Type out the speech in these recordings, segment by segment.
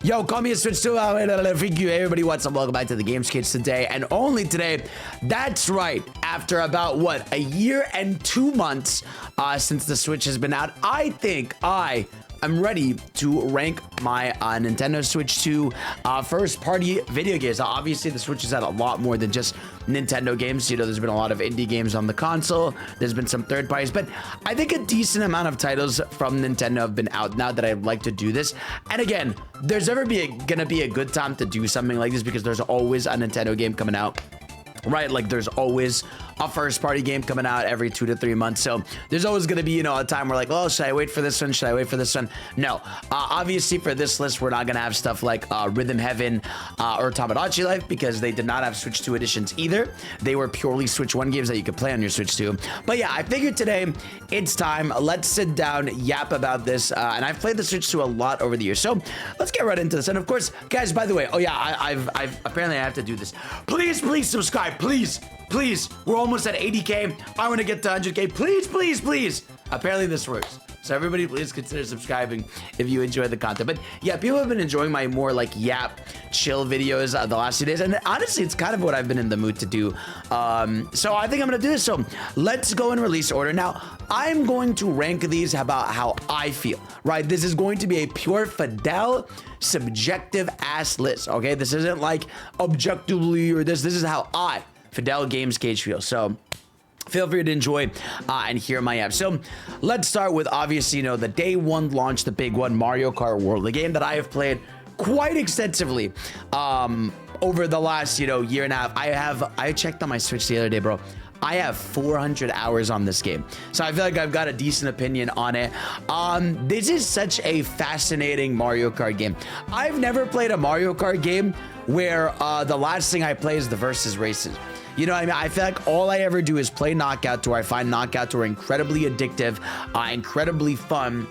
Yo, call me a Switch 2. Freak you, everybody. What's up? Welcome back to the Games Kids today, and only today. That's right. After about what, a year and 2 months since the Switch has been out, I think I'm ready to rank my Nintendo Switch 2 first-party video games. Obviously, the Switch has had a lot more than just Nintendo games. You know, there's been a lot of indie games on the console. There's been some third parties, but I think a decent amount of titles from Nintendo have been out now that I'd like to do this. And again, there's gonna be a good time to do something like this because there's always a Nintendo game coming out. Right, like there's always a first party game coming out every 2 to 3 months, so there's always going to be, you know, a time where like, oh, should I wait for this one, should I wait for this one? No, obviously for this list we're not going to have stuff like Rhythm Heaven or Tamagotchi Life because they did not have Switch 2 editions either. They were purely Switch 1 games that you could play on your Switch 2. But yeah, I figured today it's time, let's sit down, yap about this, and I've played the Switch 2 a lot over the years, so let's get right into this. And of course, guys, by the way, oh yeah, I've apparently I have to do this. Please subscribe, please, we're almost at 80k. I want to get to 100k. Please. Apparently this works. So everybody, please consider subscribing if you enjoy the content. But yeah, people have been enjoying my more like yap, chill videos the last few days, and honestly, it's kind of what I've been in the mood to do. So I think I'm gonna do this. So let's go in release order. Now I'm going to rank these about how I feel. Right, this is going to be a pure Fidel subjective ass list. Okay, this isn't like objectively or this. This is how I, Fidel Games Cage, feel. So feel free to enjoy and hear my app. So let's start with obviously, you know, the day one launch, the big one, Mario Kart World, a game that I have played quite extensively over the last, you know, year and a half. I checked on my Switch the other day, bro. I have 400 hours on this game, so I feel like I've got a decent opinion on it. This is such a fascinating Mario Kart game. I've never played a Mario Kart game where the last thing I play is the versus races. You know what I mean? I feel like all I ever do is play Knockout Tour. I find Knockout Tour incredibly addictive, incredibly fun.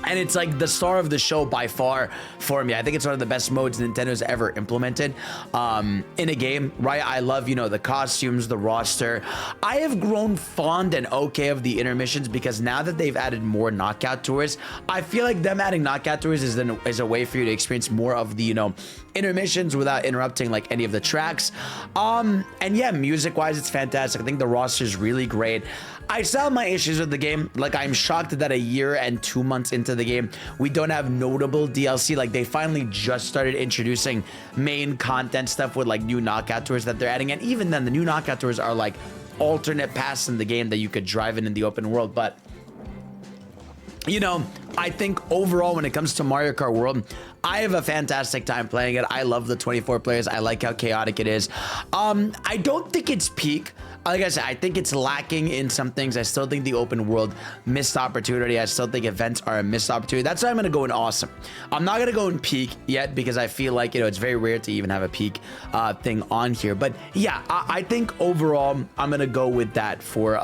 And it's like the star of the show by far for me. I think it's one of the best modes Nintendo's ever implemented in a game, right? I love, you know, the costumes, the roster. I have grown fond and okay of the intermissions because now that they've added more knockout tours, I feel like them adding knockout tours is a way for you to experience more of the, you know, intermissions without interrupting like any of the tracks. And yeah, music wise, it's fantastic. I think the roster is really great. I still have my issues with the game. Like, I'm shocked that a year and 2 months into the game, we don't have notable DLC. Like, they finally just started introducing main content stuff with like new knockout tours that they're adding. And even then, the new knockout tours are like alternate paths in the game that you could drive in the open world. But you know, I think overall when it comes to Mario Kart World, I have a fantastic time playing it. I love the 24 players. I like how chaotic it is. I don't think it's peak. Like I said, I think it's lacking in some things. I still think the open world missed opportunity. I still think events are a missed opportunity. That's why I'm going to go in awesome. I'm not going to go in peak yet because I feel like, you know, it's very rare to even have a peak thing on here. But yeah, I think overall, I'm going to go with that for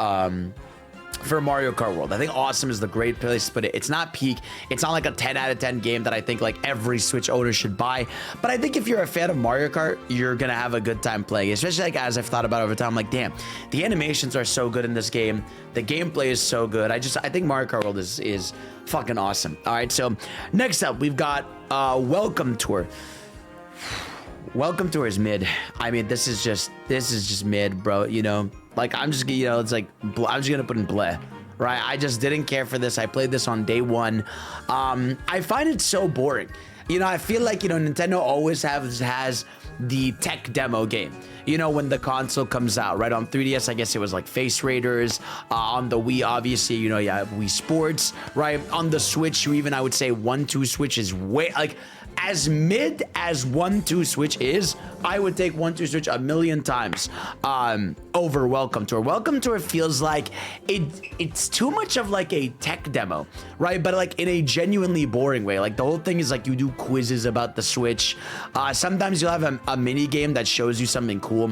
Mario Kart World. I think awesome is the great place to put it. It's not peak. It's not like a 10 out of 10 game that I think like every Switch owner should buy. But I think if you're a fan of Mario Kart, you're going to have a good time playing, especially like as I've thought about over time. I'm like, damn, the animations are so good in this game. The gameplay is so good. I think Mario Kart World is fucking awesome. All right, so next up, we've got Welcome Tour. Welcome Tour is mid. I mean, this is just mid, bro, you know? Like, I'm just, you know, it's like, I'm just gonna put in bleh, right? I just didn't care for this. I played this on day one. I find it so boring. You know, I feel like, you know, Nintendo always has the tech demo game. You know, when the console comes out, right? On 3DS, I guess it was like Face Raiders. On the Wii, obviously, you know, you have Wii Sports, right? On the Switch, even I would say 1-2 Switch is way, like, as mid as 1-2 Switch is, I would take 1-2 Switch a million times over Welcome Tour. Welcome Tour feels like it's too much of like a tech demo, right? But like in a genuinely boring way. Like the whole thing is like you do quizzes about the Switch. Sometimes you'll have a mini game that shows you something cool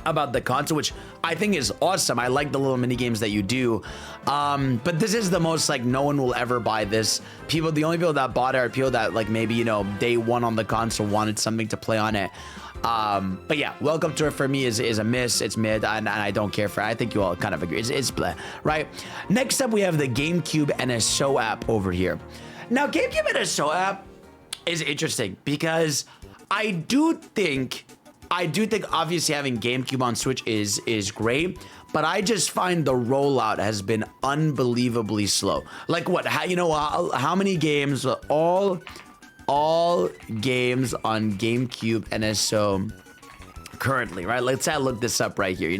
about the console, which I think is awesome. I like the little mini games that you do, but this is the most like no one will ever buy this. The only people that bought it are people that like maybe, you know, day one on the console wanted something to play on it. But yeah, Welcome Tour for me is a miss. It's mid, and I don't care for it. I think you all kind of agree. It's bleh, right? Next up, we have the GameCube NSO app over here. Now, GameCube NSO app is interesting because I do think obviously having GameCube on Switch is great, but I just find the rollout has been unbelievably slow. Like what? How many games? All games on GameCube NSO currently, right? Let's look this up right here.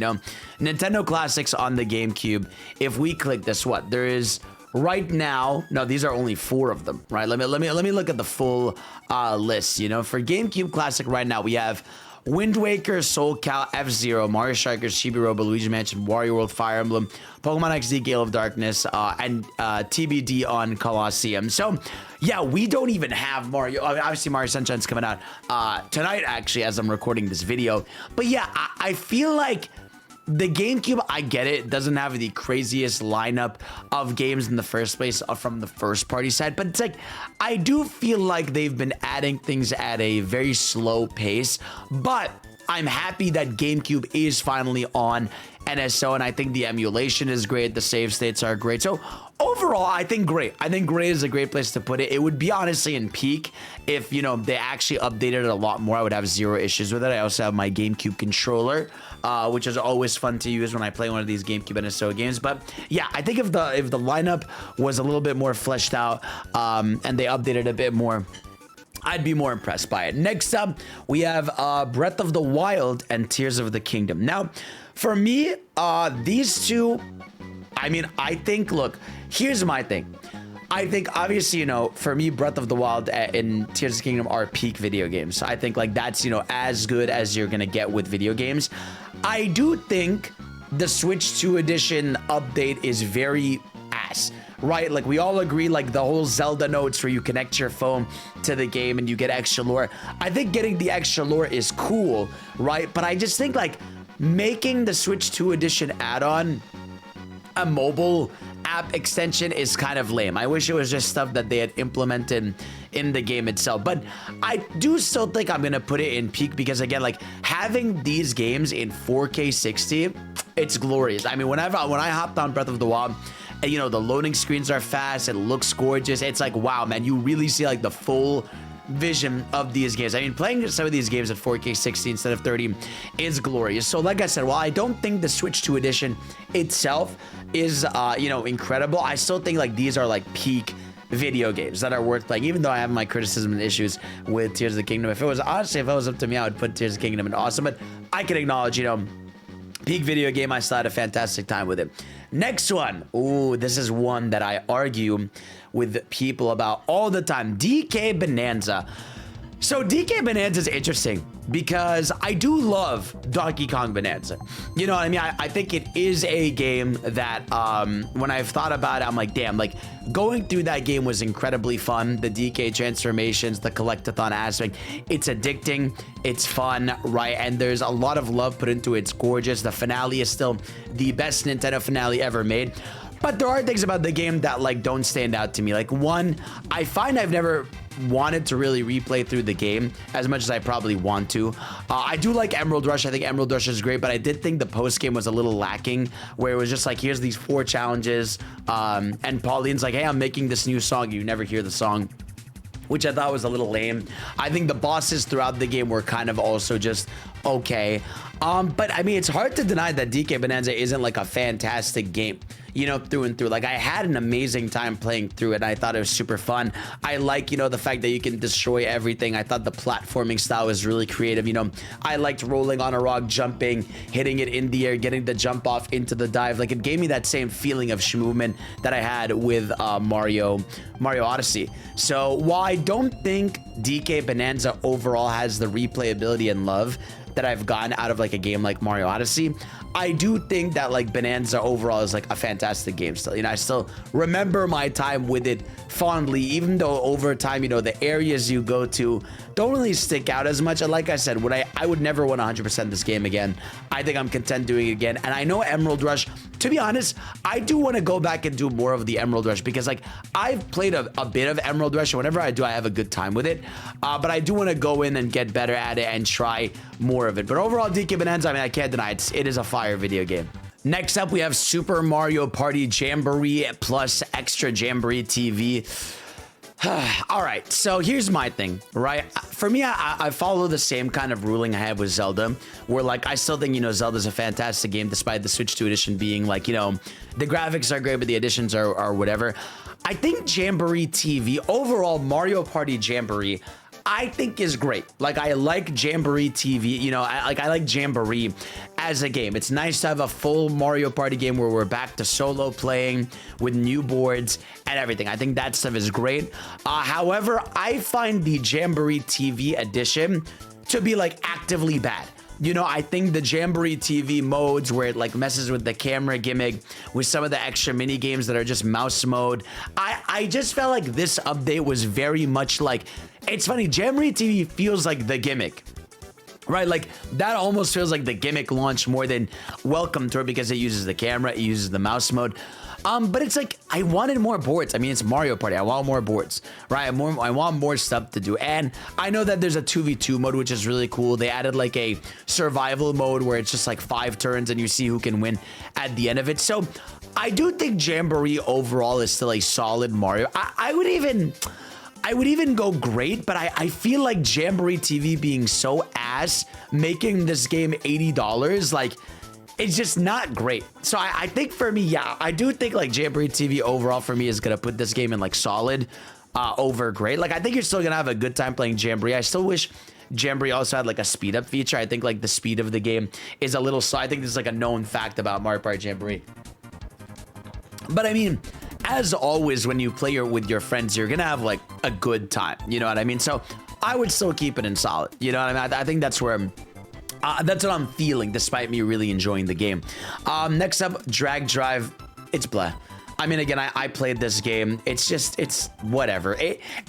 Nintendo Classics on the GameCube. If we click this, what there is right now? No, these are only 4 of them, right? Let me look at the full list. For GameCube Classic right now, we have Wind Waker, Soul Cal, F-Zero, Mario Strikers, Chibi Robo, Luigi Mansion, Wario World, Fire Emblem, Pokemon XD, Gale of Darkness, and TBD on Colosseum. So, yeah, we don't even have Mario. Obviously, Mario Sunshine's coming out tonight, actually, as I'm recording this video. But yeah, I feel like the GameCube, I get it, doesn't have the craziest lineup of games in the first place from the first party side, but it's like, I do feel like they've been adding things at a very slow pace, but I'm happy that GameCube is finally on NSO, and I think the emulation is great, the save states are great, so overall, I think great. I think great is a great place to put it. It would be honestly in peak if, they actually updated it a lot more. I would have 0 issues with it. I also have my GameCube controller, which is always fun to use when I play one of these GameCube NSO games. But yeah, I think if the lineup was a little bit more fleshed out and they updated a bit more, I'd be more impressed by it. Next up, we have Breath of the Wild and Tears of the Kingdom. Now, for me, these two, I think, look, here's my thing. I think, obviously, for me, Breath of the Wild and Tears of the Kingdom are peak video games. So I think, that's, as good as you're going to get with video games. I do think the Switch 2 edition update is very ass, right? Like, we all agree, the whole Zelda notes where you connect your phone to the game and you get extra lore. I think getting the extra lore is cool, right? But I just think, making the Switch 2 edition add-on a mobile app extension is kind of lame. I wish it was just stuff that they had implemented in the game itself, but I do still think I'm gonna put it in peak because, again, having these games in 4K 60, it's glorious. When I hopped on Breath of the Wild, and, the loading screens are fast, it looks gorgeous, it's like, wow, man, you really see the full vision of these games. Playing some of these games at 4K 60 instead of 30 is glorious. So like I said, while I don't think the Switch 2 edition itself is incredible, I still think these are peak video games that are worth playing, even though I have my criticism and issues with Tears of the Kingdom. If it was up to me, I would put Tears of the Kingdom in awesome, but I can acknowledge, peak video game, I still had a fantastic time with it. Next one. Ooh, this is one that I argue with people about all the time. DK Bonanza. So DK Bonanza is interesting because I do love Donkey Kong Bonanza. You know what I mean? I think it is a game that when I've thought about it, I'm like, damn, going through that game was incredibly fun. The DK transformations, the collectathon aspect, it's addicting, it's fun, right? And there's a lot of love put into it. It's gorgeous. The finale is still the best Nintendo finale ever made. But there are things about the game that don't stand out to me. One, I find I've never wanted to really replay through the game as much as I probably want to. I do like Emerald Rush. I think Emerald Rush is great, but I did think the post game was a little lacking, where it was just here's these 4 challenges, and Pauline's like, hey, I'm making this new song. You never hear the song, which I thought was a little lame. I think the bosses throughout the game were kind of also just okay. But it's hard to deny that DK Bonanza isn't a fantastic game, through and through. I had an amazing time playing through it, and I thought it was super fun. I like, the fact that you can destroy everything. I thought the platforming style was really creative. I liked rolling on a rock, jumping, hitting it in the air, getting the jump off into the dive. It gave me that same feeling of movement that I had with Mario Odyssey. So while I don't think DK Bonanza overall has the replayability and love that I've gotten out of a game like Mario Odyssey, I do think that Bonanza overall is a fantastic game still. I still remember my time with it fondly, even though over time, the areas you go to don't really stick out as much. And like I said, I would never want 100% this game again. I think I'm content doing it again. And I know Emerald Rush, to be honest, I do want to go back and do more of the Emerald Rush because I've played a bit of Emerald Rush, and whenever I do, I have a good time with it. But I do want to go in and get better at it and try more of it. But overall, DK Bonanza, I can't deny it is a fire video game. Next up, we have Super Mario Party Jamboree plus Extra Jamboree TV. All right, so here's my thing, right? For me, I follow the same kind of ruling I have with Zelda, where like I still think, you know, Zelda's a fantastic game, despite the Switch 2 edition being like, you know, the graphics are great, but the additions are whatever. I think Jamboree TV, overall Mario Party Jamboree, I think is great. Like I like Jamboree TV, you know, I like Jamboree as a game. It's nice to have a full Mario Party game where we're back to solo playing with new boards and everything. I think that stuff is great. However, I find the Jamboree TV edition to be like actively bad. You know, I think the Jamboree TV modes where it like messes with the camera gimmick, with some of the extra mini games that are just mouse mode. I just felt like this update was very much like, it's funny, Jamboree TV feels like the gimmick, right? Like that almost feels like the gimmick launch more than welcome to it, because it uses the camera, it uses the mouse mode. But it's like, I wanted more boards. I mean, it's Mario Party. I want more boards, right? I want more stuff to do. And I know that there's a 2v2 mode, which is really cool. They added like a survival mode where it's just like 5 turns and you see who can win at the end of it. So I do think Jamboree overall is still a solid Mario. I would even go great, but I feel like Jamboree TV being so ass, making this game $80, like, it's just not great. So I think for me, yeah, I do think like Jamboree TV overall for me is gonna put this game in like solid over great. Like I think you're still gonna have a good time playing Jamboree. I still wish Jamboree also had like a speed up feature. I think like the speed of the game is a little slow. I think this is like a known fact about Mario Party Jamboree. But I mean, as always, when you play with your friends, you're gonna have like a good time. You know what I mean? So I would still keep it in solid. You know what I mean? I think that's where that's what I'm feeling, despite me really enjoying the game. Next up, Drag Drive. It's blah. I mean, again, I played this game. It's whatever.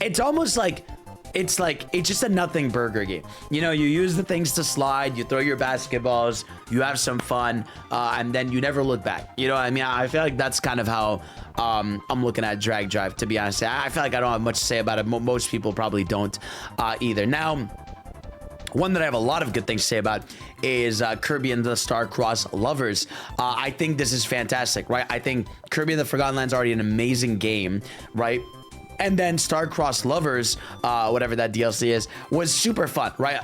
It's almost like, it's just a nothing burger game. You know, you use the things to slide, you throw your basketballs, you have some fun, and then you never look back. You know what I mean? I feel like that's kind of how I'm looking at Drag Drive, to be honest. I feel like I don't have much to say about it. Most people probably don't either. Now, one that I have a lot of good things to say about is Kirby and the Star-Crossed Lovers. I think this is fantastic, right? I think Kirby and the Forgotten Land is already an amazing game, right? And then Star-Crossed Lovers, whatever that DLC is, was super fun, right?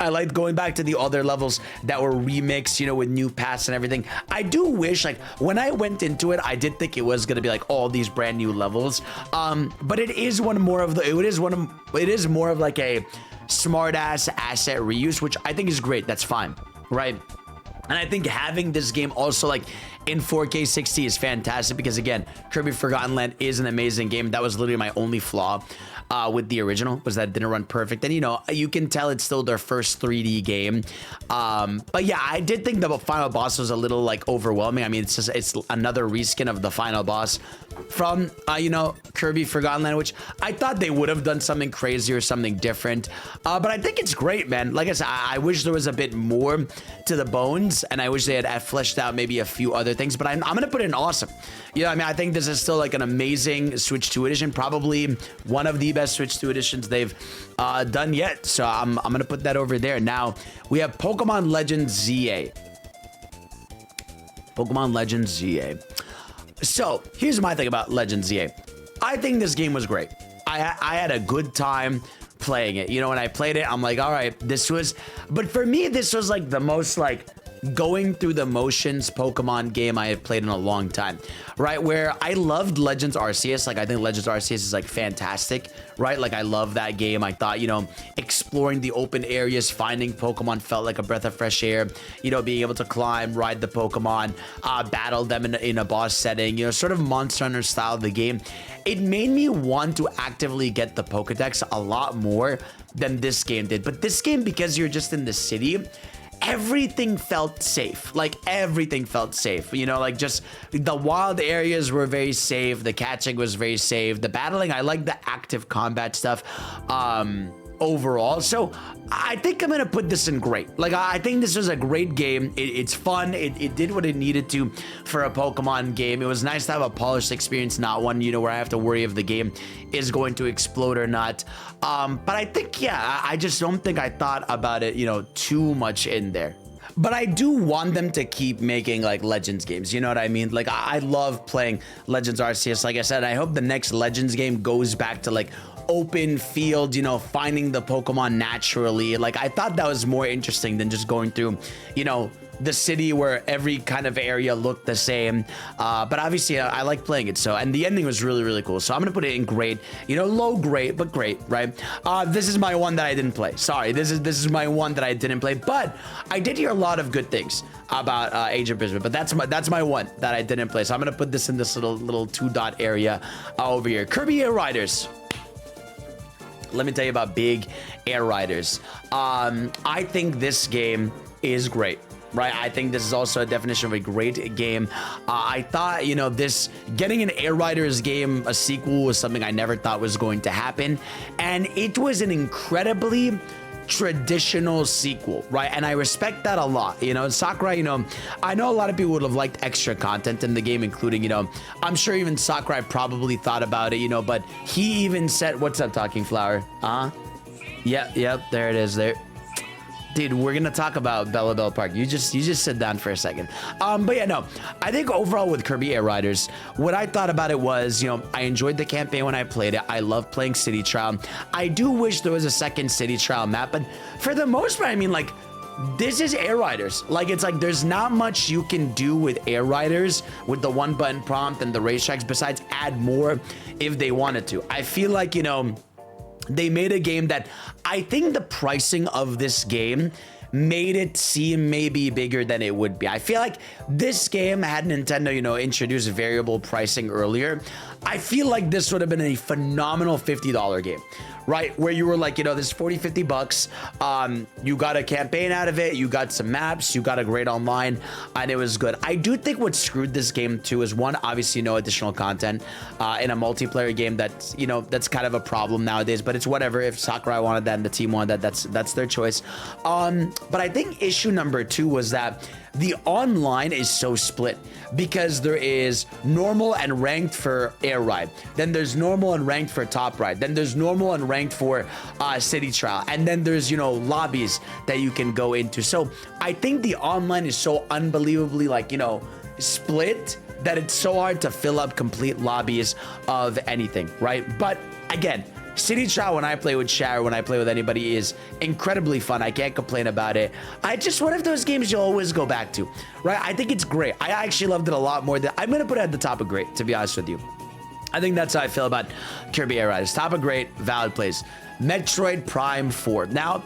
I liked going back to the other levels that were remixed, you know, with new paths and everything. I do wish, like, when I went into it, I did think it was gonna be like all these brand new levels. But it is more of like a smart ass asset reuse, which I think is great. That's fine, right? And I think having this game also like in 4K 60 is fantastic, because again, Kirby Forgotten Land is an amazing game. That was literally my only flaw with the original, was that it didn't run perfect. And you know, you can tell it's still their first 3D game. But yeah, I did think the final boss was a little like overwhelming. I mean, it's another reskin of the final boss from you know, Kirby Forgotten Land, which I thought they would have done something crazy or something different. But I think it's great, man. Like I said, I wish there was a bit more to the bones, and I wish they had fleshed out maybe a few other things, but I'm gonna put it in awesome. You know, I mean, I think this is still like an amazing Switch 2 edition, probably one of the best Switch 2 editions they've done yet. So I'm gonna put that over there. Now we have Pokemon Legends ZA. Pokemon Legends ZA. So here's my thing about Legends ZA. I think this game was great. I had a good time playing it. You know, when I played it, I'm like, all right, but for me, this was like the most like going through the motions Pokemon game I have played in a long time, right? Where I loved Legends Arceus. Like, I think Legends Arceus is like fantastic, right? Like, I love that game. I thought, you know, exploring the open areas, finding Pokemon felt like a breath of fresh air. You know, being able to climb, ride the Pokemon, battle them in a boss setting, you know, sort of Monster Hunter style of the game. It made me want to actively get the Pokedex a lot more than this game did. But this game, because you're just in the city, everything felt safe. Like, everything felt safe. You know, like, just the wild areas were very safe. The catching was very safe. The battling, I like the active combat stuff overall. So I think I'm gonna put this in great. Like, I think this was a great game. It's fun. It did what it needed to for a Pokemon game. It was nice to have a polished experience, not one, you know, where I have to worry if the game is going to explode or not. But I think, yeah, I just don't think I thought about it, you know, too much in there. but I do want them to keep making like Legends games. You know what I mean? Like I love playing Legends Arceus. Like I said, I hope the next Legends game goes back to like open field, you know, finding the Pokemon naturally. Like I thought that was more interesting than just going through, you know, the city where every kind of area looked the same. But obviously I like playing it. So, and the ending was really, really cool. So I'm gonna put it in great, you know, low great, but great, right? This is my one that I didn't play. Sorry, this is my one that I didn't play, but I did hear a lot of good things about Age of Brisbane, but that's my one that I didn't play. So I'm gonna put this in this little 2-dot area over here. Kirby Air Riders. Let me tell you about Big Air Riders. I think this game is great. Right, I think this is also a definition of a great game. I thought, you know, this getting an Air Riders game, a sequel, was something I never thought was going to happen, and it was an incredibly traditional sequel, right? And I respect that a lot. You know, Sakurai, you know, I know a lot of people would have liked extra content in the game, including, you know, I'm sure even Sakurai probably thought about it, you know, but he even said, "What's up, Talking Flower?" Yep, there it is. There. Dude, we're gonna talk about Bella Bell Park. You just sit down for a second. But yeah, no, I think overall with Kirby Air Riders, what I thought about it was, you know, I enjoyed the campaign when I played it. I love playing City Trial. I do wish there was a second City Trial map, but for the most part, I mean, like, this is Air Riders. Like, it's like there's not much you can do with Air Riders with the 1-button prompt and the racetracks besides add more if they wanted to. I feel like, you know, they made a game that I think the pricing of this game made it seem maybe bigger than it would be. I feel like this game, had Nintendo, you know, introduced variable pricing earlier, I feel like this would have been a phenomenal $50 game, right? Where you were like, you know, this 40-50 bucks. You got a campaign out of it. You got some maps. You got a great online, and it was good. I do think what screwed this game too is, one, obviously no additional content in a multiplayer game. That's, you know, that's kind of a problem nowadays, but it's whatever. If Sakurai wanted that and the team wanted that, that's their choice. But I think issue number 2 was that the online is so split, because there is normal and ranked for Air Ride, then there's normal and ranked for Top Ride, then there's normal and ranked for City Trial, and then there's, you know, lobbies that you can go into. So I think the online is so unbelievably, like, you know, split that it's so hard to fill up complete lobbies of anything, right? But again, City Trial, when I play with Shara, when I play with anybody, is incredibly fun. I can't complain about it. I just, one of those games you'll always go back to, right? I think it's great. I actually loved it a lot more than, I'm going to put it at the top of great, to be honest with you. I think that's how I feel about Kirby Air Riders. Top of great, valid place. Metroid Prime 4. Now,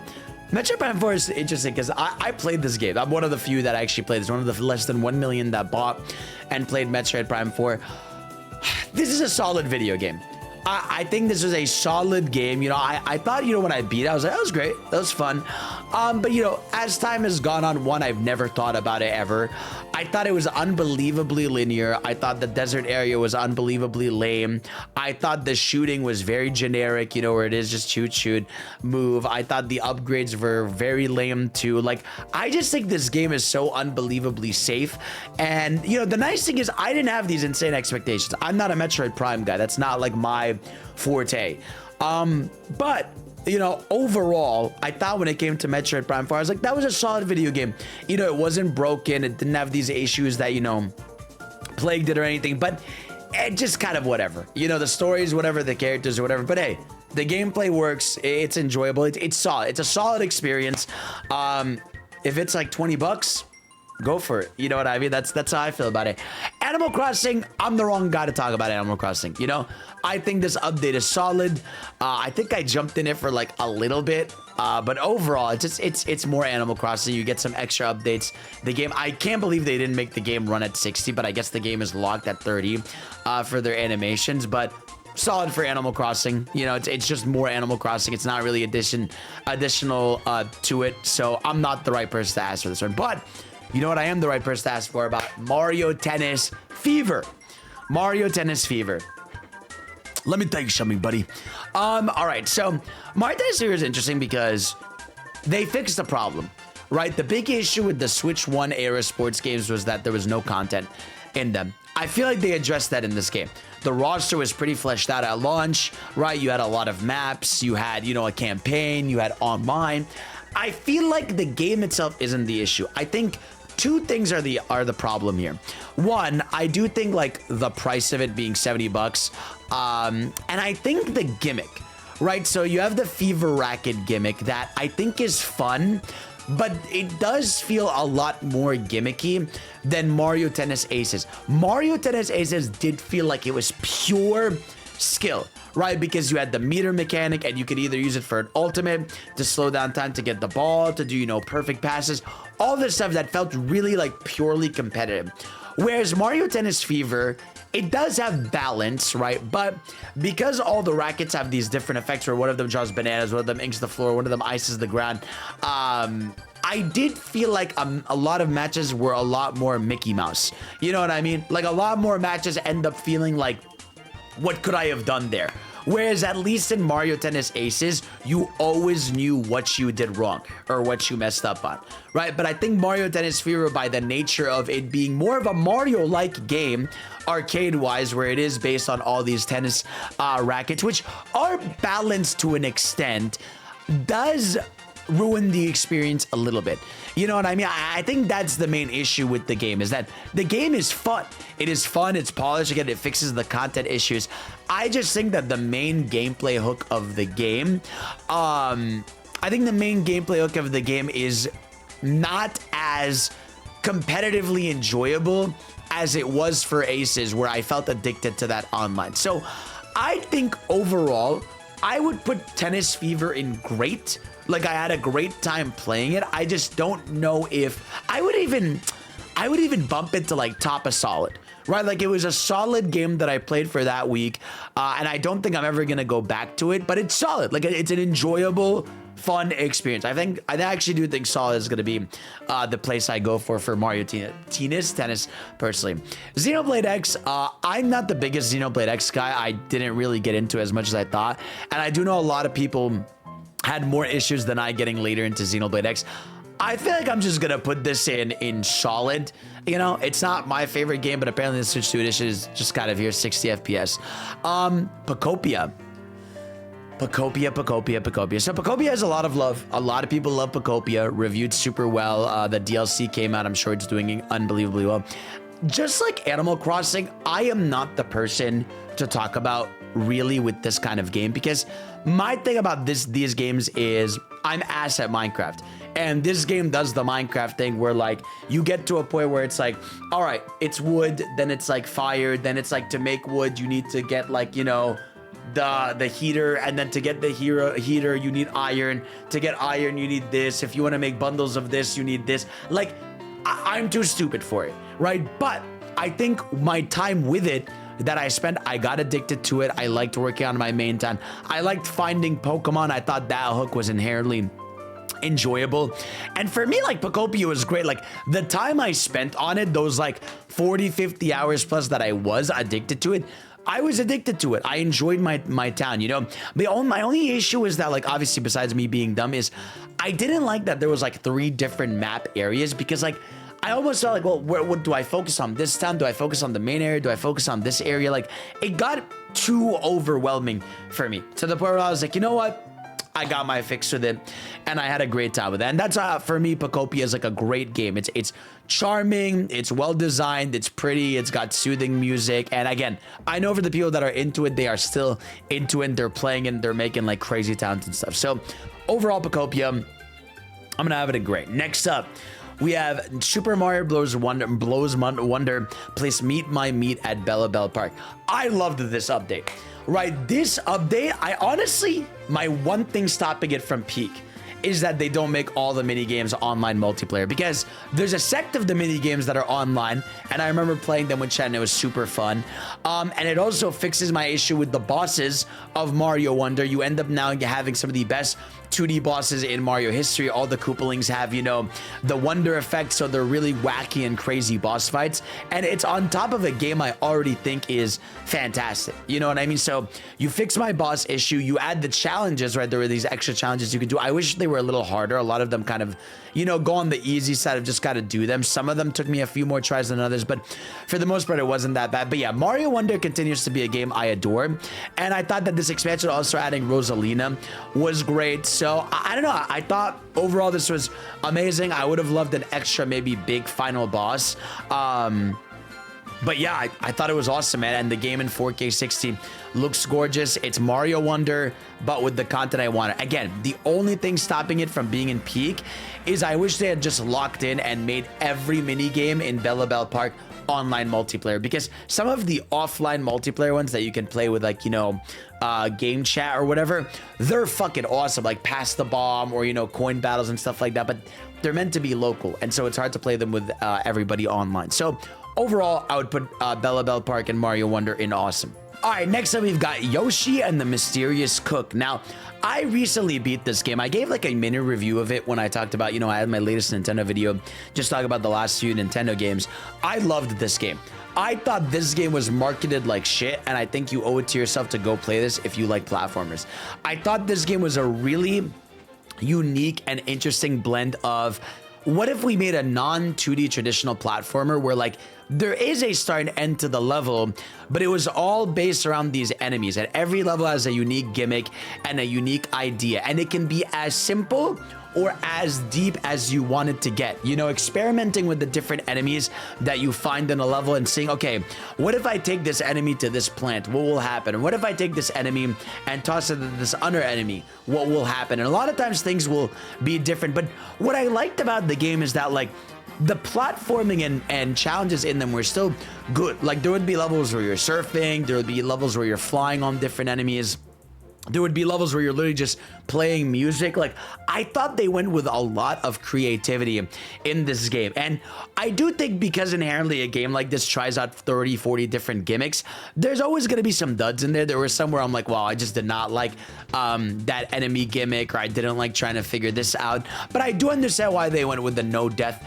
Metroid Prime 4 is interesting because I played this game. I'm one of the few that actually played this. One of the less than 1 million that bought and played Metroid Prime 4. This is a solid video game. I think this was a solid game. You know, I thought, you know, when I beat it, I was like, that was great. That was fun. But, you know, as time has gone on, one, I've never thought about it ever. I thought it was unbelievably linear. I thought the desert area was unbelievably lame. I thought the shooting was very generic, you know, where it is just shoot, move. I thought the upgrades were very lame too. Like, I just think this game is so unbelievably safe. And, you know, the nice thing is I didn't have these insane expectations. I'm not a Metroid Prime guy. That's not like my forte. But, you know, overall, I thought when it came to Metroid Prime 4, I was like, that was a solid video game. You know, it wasn't broken. It didn't have these issues that, you know, plagued it or anything, but it just kind of whatever. You know, the stories, whatever, the characters or whatever. But hey, the gameplay works. It's enjoyable. It's solid. It's a solid experience. If it's like 20 bucks, go for it. You know what I mean? That's how I feel about it. Animal Crossing, I'm the wrong guy to talk about Animal Crossing. You know, I think this update is solid. I think I jumped in it for like a little bit, but overall, it's more Animal Crossing. You get some extra updates. The game, I can't believe they didn't make the game run at 60, but I guess the game is locked at 30 for their animations. But solid for Animal Crossing. You know, it's just more Animal Crossing. It's not really additional to it. So I'm not the right person to ask for this one, but you know what I am the right person to ask for about? Mario Tennis Fever. Mario Tennis Fever. Let me tell you something, buddy. All right, so Mario Tennis Fever is interesting because they fixed the problem, right? The big issue with the Switch 1 era sports games was that there was no content in them. I feel like they addressed that in this game. The roster was pretty fleshed out at launch, right? You had a lot of maps. You had, you know, a campaign. You had online. I feel like the game itself isn't the issue. I think two things are the problem here. One, I do think like the price of it being 70 bucks, and I think the gimmick, right? So you have the fever racket gimmick that I think is fun, but it does feel a lot more gimmicky than Mario Tennis Aces. Mario Tennis Aces did feel like it was pure skill, right? Because you had the meter mechanic and you could either use it for an ultimate to slow down time to get the ball, to do, you know, perfect passes, all this stuff that felt really like purely competitive. Whereas Mario Tennis Fever, it does have balance, right? But because all the rackets have these different effects where one of them draws bananas, one of them inks the floor, one of them ices the ground, I did feel like a lot of matches were a lot more Mickey Mouse. You know what I mean? Like a lot more matches end up feeling like, what could I have done there? Whereas at least in Mario Tennis Aces, you always knew what you did wrong or what you messed up on, right? But I think Mario Tennis Fever, by the nature of it being more of a Mario-like game, arcade-wise, where it is based on all these tennis rackets, which are balanced to an extent, does ruin the experience a little bit. You know what I mean? I think that's the main issue with the game, is that the game is fun. It is fun, it's polished, again, it fixes the content issues. I just think that the main gameplay hook of the game, I think the main gameplay hook of the game is not as competitively enjoyable as it was for Aces, where I felt addicted to that online. So I think overall, I would put Tennis Fever in great. Like, I had a great time playing it. I just don't know if I would even bump it to like top a solid, right? Like, it was a solid game that I played for that week, and I don't think I'm ever gonna go back to it, but it's solid. Like, it's an enjoyable, fun experience. I actually do think solid is gonna be the place I go for Mario Tennis personally. Xenolade X, I'm not the biggest Xenolade X guy. I didn't really get into as much as I thought, and I do know a lot of people had more issues than I getting later into Xenoblade X. I feel like I'm just gonna put this in solid. You know, it's not my favorite game, but apparently the Switch 2 edition is just kind of here, 60 FPS. Piccopia. So Piccopia has a lot of love. A lot of people love Piccopia. Reviewed super well. The DLC came out. I'm sure it's doing unbelievably well. Just like Animal Crossing, I am not the person to talk about really with this kind of game, because my thing about these games is I'm ass at Minecraft, and this game does the Minecraft thing where like you get to a point where it's like, all right, it's wood, then it's like fire, then it's like to make wood you need to get like, you know, the heater, and then to get the heater you need iron, to get iron you need this, if you want to make bundles of this you need this. Like, I'm too stupid for it, right? But I think my time with it that I spent, I got addicted to it. I liked working on my main town. I liked finding Pokemon. I thought that hook was inherently enjoyable. And for me, like, Piccopia was great. Like, the time I spent on it, those like 40-50 hours plus that I was addicted to it, I was addicted to it. I enjoyed my town, you know. My only issue is that, like, obviously besides me being dumb, is I didn't like that there was like 3 different map areas, because like I almost felt like, well, what do I focus on? This town? Do I focus on the main area? Do I focus on this area? Like, it got too overwhelming for me, to the point where I was like, you know what? I got my fix with it, and I had a great time with it. And that's for me, Piccopia is like a great game. It's charming, it's well designed, it's pretty, it's got soothing music. And again, I know for the people that are into it, they are still into it. They're playing it, they're making like crazy towns and stuff. So overall, Piccopia, I'm gonna have it a great. Next up, we have Super Mario Bros. Wonder. Place Meet My Meat at Bella Bell Park. I loved this update. Right, this update, I honestly, my one thing stopping it from peak is that they don't make all the mini games online multiplayer, because there's a sect of the mini games that are online, and I remember playing them with chat and it was super fun. And it also fixes my issue with the bosses of Mario Wonder. You end up now having some of the best 2D bosses in Mario history. All the Koopalings have, you know, the Wonder effect, so they're really wacky and crazy boss fights, and it's on top of a game I already think is fantastic. You know what I mean? So you fix my boss issue, you add the challenges, right? There were these extra challenges you could do. I wish they were were a little harder. A lot of them kind of, you know, go on the easy side of just got to do them. Some of them took me a few more tries than others, but for the most part, it wasn't that bad. But yeah, Mario Wonder continues to be a game I adore. And I thought that this expansion, also adding Rosalina, was great. So I don't know. I thought overall this was amazing. I would have loved an extra, maybe big final boss. But yeah, I thought it was awesome, man. And the game in 4K 60 looks gorgeous. It's Mario Wonder, but with the content I wanted. Again, the only thing stopping it from being in peak is I wish they had just locked in and made every mini game in Bella Bell Park online multiplayer, because some of the offline multiplayer ones that you can play with, like, you know, game chat or whatever, they're fucking awesome, like Pass the Bomb or, you know, coin battles and stuff like that, but they're meant to be local, and so it's hard to play them with everybody online. So overall, I would put Bella Bell Park and Mario Wonder in awesome. All right, next up, we've got Yoshi and the Mysterious Cook. Now, I recently beat this game. I gave like a mini review of it when I talked about, you know, I had my latest Nintendo video, just talk about the last few Nintendo games. I loved this game. I thought this game was marketed like shit, and I think you owe it to yourself to go play this if you like platformers. I thought this game was a really unique and interesting blend of, what if we made a non-2D traditional platformer where, like, there is a start and end to the level, but it was all based around these enemies, and every level has a unique gimmick and a unique idea, and it can be as simple or as deep as you want it to get. You know, experimenting with the different enemies that you find in a level and seeing, okay, what if I take this enemy to this plant? What will happen? And what if I take this enemy and toss it to this other enemy? What will happen? And a lot of times things will be different. But what I liked about the game is that, like, the platforming and challenges in them were still good. Like, there would be levels where you're surfing, there would be levels where you're flying on different enemies. There would be levels where you're literally just playing music. Like, I thought they went with a lot of creativity in this game. And I do think because inherently a game like this tries out 30, 40 different gimmicks, there's always going to be some duds in there. There were some where I'm like, wow, I just did not like that enemy gimmick, or I didn't like trying to figure this out. But I do understand why they went with the no death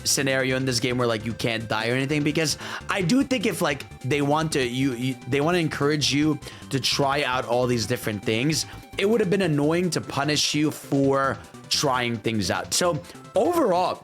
scenario in this game, where, like, you can't die or anything, because I do think if, like, they want to they want to encourage you to try out all these different things, it would have been annoying to punish you for trying things out. So overall,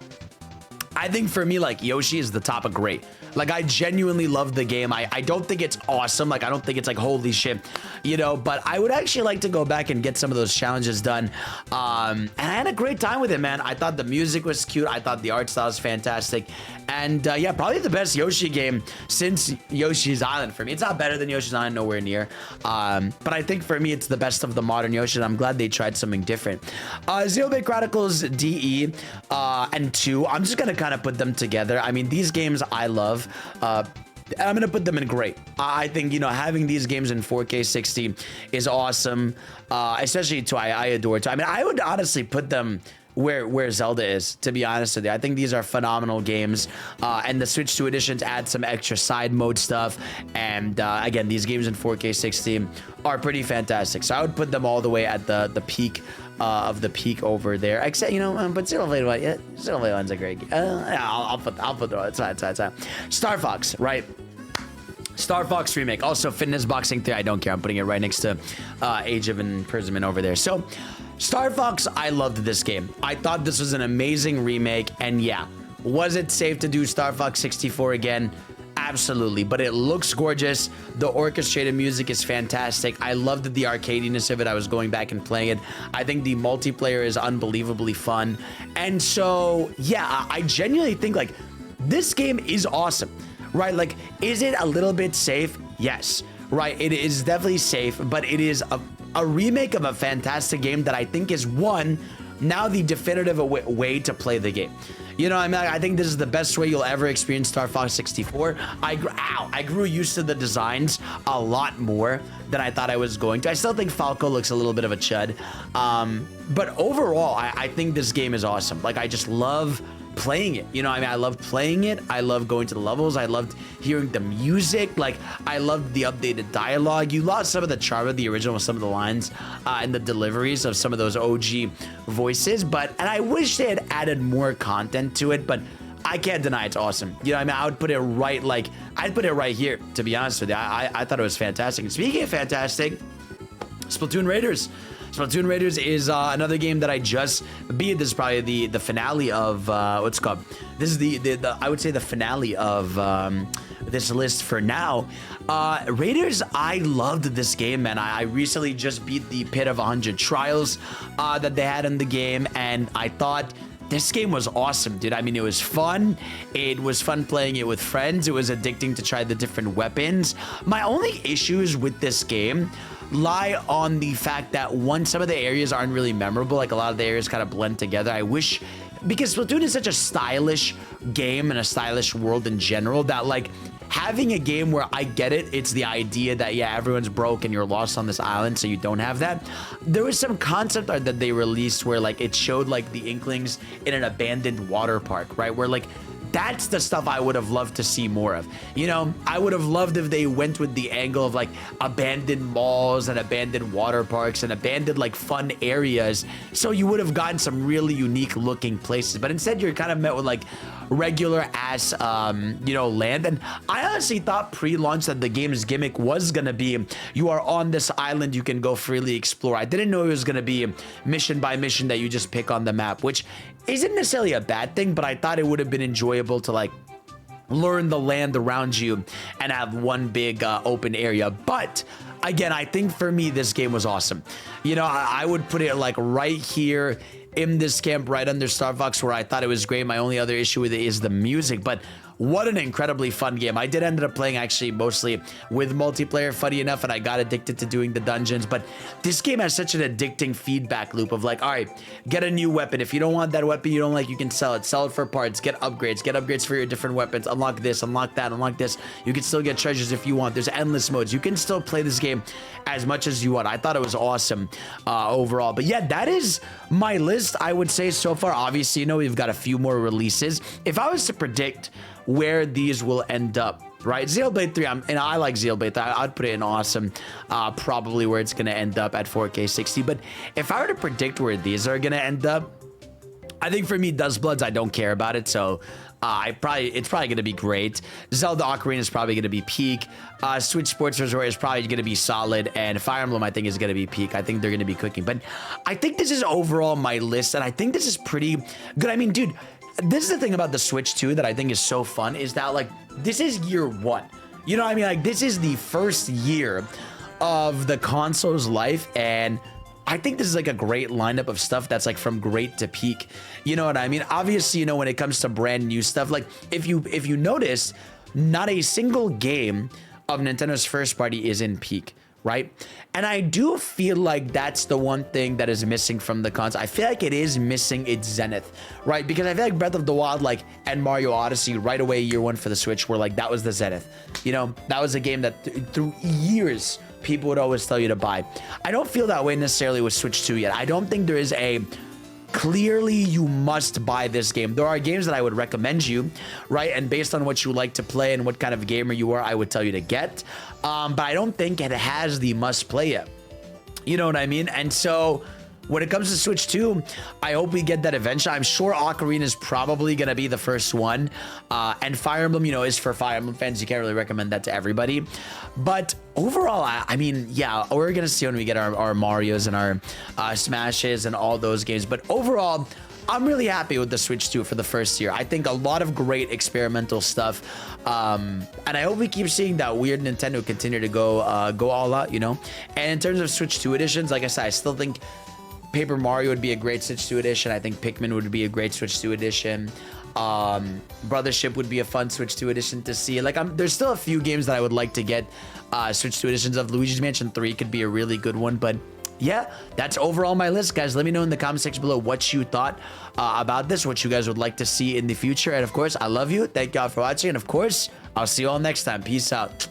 I think for me, like, Yoshi is the top of great. Like, I genuinely love the game. I don't think it's awesome. Like, I don't think it's like, holy shit, you know, but I would actually like to go back and get some of those challenges done. And I had a great time with it, man. I thought the music was cute. I thought the art style was fantastic. And yeah, probably the best Yoshi game since Yoshi's Island for me. It's not better than Yoshi's Island, nowhere near. But I think for me, it's the best of the modern Yoshi. I'm glad they tried something different. Xenolade Chronicles DE and 2. I'm just going to kind of put them together. I mean, these games I love. I'm going to put them in great. I think, you know, having these games in 4K 60 is awesome. Especially 2. I adore 2. I mean, I would honestly put them where Zelda is, to be honest with you. I think these are phenomenal games, and the Switch 2 editions add some extra side mode stuff, and again, these games in 4K 60 are pretty fantastic. So I would put them all the way at the peak of the peak over there. Except, you know, but Xenolade 1, yeah, Xenolade 1's a great game. Yeah, I'll put them. It's fine. Star Fox, right? Star Fox Remake. Also, Fitness Boxing 3. I don't care. I'm putting it right next to Age of Imprisonment over there. So, Star Fox, I loved this game. I thought this was an amazing remake. And yeah, was it safe to do Star Fox 64 again? Absolutely. But it looks gorgeous. The orchestrated music is fantastic. I loved the arcadiness of it. I was going back and playing it. I think the multiplayer is unbelievably fun. And so, yeah, I genuinely think, like, this game is awesome. Right? Like, is it a little bit safe? Yes. Right? It is definitely safe, but it is a remake of a fantastic game that I think is, one, now the definitive way to play the game. You know, I mean, I think this is the best way you'll ever experience Star Fox 64. I grew used to the designs a lot more than I thought I was going to. I still think Falco looks a little bit of a chud. But overall, I think this game is awesome. Like, I just love playing it. You know, I mean, I love playing it. I love going to the levels. I loved hearing the music. Like, I loved the updated dialogue. You lost some of the charm of the original with some of the lines and the deliveries of some of those OG voices, and I wish they had added more content to it, but I can't deny it's awesome. You know, I mean, I would put it right, like, I'd put it right here, to be honest with you. I thought it was fantastic. And speaking of fantastic, Splatoon Raiders. Splatoon Raiders is another game that I just beat. This is probably the finale of what's it called. This is the I would say the finale of this list for now. Raiders, I loved this game, man. I recently just beat the Pit of 100 Trials that they had in the game, and I thought this game was awesome, dude. I mean, it was fun. It was fun playing it with friends. It was addicting to try the different weapons. My only issues with this game lie on the fact that, one, some of the areas aren't really memorable. Like, a lot of the areas kind of blend together. I wish, because Splatoon is such a stylish game and a stylish world in general, that, like, having a game where, I get it, it's the idea that, yeah, everyone's broke and you're lost on this island, so you don't have that. There was some concept art that they released where, like, it showed, like, the Inklings in an abandoned water park, right? Where, like, that's the stuff I would have loved to see more of. You know, I would have loved if they went with the angle of, like, abandoned malls and abandoned water parks and abandoned, like, fun areas. So you would have gotten some really unique looking places. But instead, you're kind of met with, like, regular ass, you know, land. And I honestly thought pre-launch that the game's gimmick was gonna be, you are on this island, you can go freely explore. I didn't know it was gonna be mission by mission that you just pick on the map, which isn't necessarily a bad thing, but I thought it would have been enjoyable to, like, learn the land around you and have one big open area. But again, I think for me, this game was awesome. You know, I would put it, like, right here in this camp, right under Star Fox, where I thought it was great. My only other issue with it is the music, but what an incredibly fun game. I did end up playing actually mostly with multiplayer, funny enough, and I got addicted to doing the dungeons. But this game has such an addicting feedback loop of, like, all right, get a new weapon. If you don't want that weapon you don't like, you can sell it for parts, get upgrades for your different weapons, unlock this, unlock that, unlock this. You can still get treasures if you want. There's endless modes. You can still play this game as much as you want. I thought it was awesome overall. But yeah, that is my list, I would say, so far. Obviously, you know, we've got a few more releases. If I was to predict where these will end up, right? Xenoblade 3, and I like Xenoblade 3. I'd put it in awesome, probably where it's going to end up at 4K 60. But if I were to predict where these are going to end up, I think for me, Dustbloods, I don't care about it, so it's probably going to be great. Zelda Ocarina is probably going to be peak. Switch Sports Resort is probably going to be solid, and Fire Emblem, I think, is going to be peak. I think they're going to be cooking. But I think this is overall my list, and I think this is pretty good. I mean, dude, this is the thing about the Switch too that I think is so fun, is that, like, this is year one. You know what I mean? Like, this is the first year of the console's life, and I think this is, like, a great lineup of stuff that's, like, from great to peak. You know what I mean? Obviously, you know, when it comes to brand new stuff, like, if you notice, not a single game of Nintendo's first party is in peak, right? And I do feel like that's the one thing that is missing from the console. I feel like it is missing its zenith, right? Because I feel like Breath of the Wild, like, and Mario Odyssey right away year one for the Switch were, like, that was the zenith. You know, that was a game that through years people would always tell you to buy. I don't feel that way necessarily with Switch 2 yet. I don't think there is a clearly you must buy this game. There are games that I would recommend you, right? And based on what you like to play and what kind of gamer you are, I would tell you to get. But I don't think it has the must play yet. You know what I mean? And so when it comes to Switch 2, I hope we get that eventually. I'm sure Ocarina is probably going to be the first one. And Fire Emblem, you know, is for Fire Emblem fans. You can't really recommend that to everybody. But overall, I mean, yeah, we're going to see when we get our Marios and our Smashes and all those games. But overall, I'm really happy with the Switch 2 for the first year. I think a lot of great experimental stuff. And I hope we keep seeing that weird Nintendo continue to go all out, you know? And in terms of Switch 2 editions, like I said, I still think Paper Mario would be a great Switch 2 edition. I think Pikmin would be a great Switch 2 edition. Brothership would be a fun Switch 2 edition to see. Like, there's still a few games that I would like to get Switch 2 editions of. Luigi's Mansion 3 could be a really good one. But yeah, that's overall my list, guys. Let me know in the comment section below what you thought about this, what you guys would like to see in the future. And of course, I love you. Thank y'all for watching. And of course, I'll see you all next time. Peace out.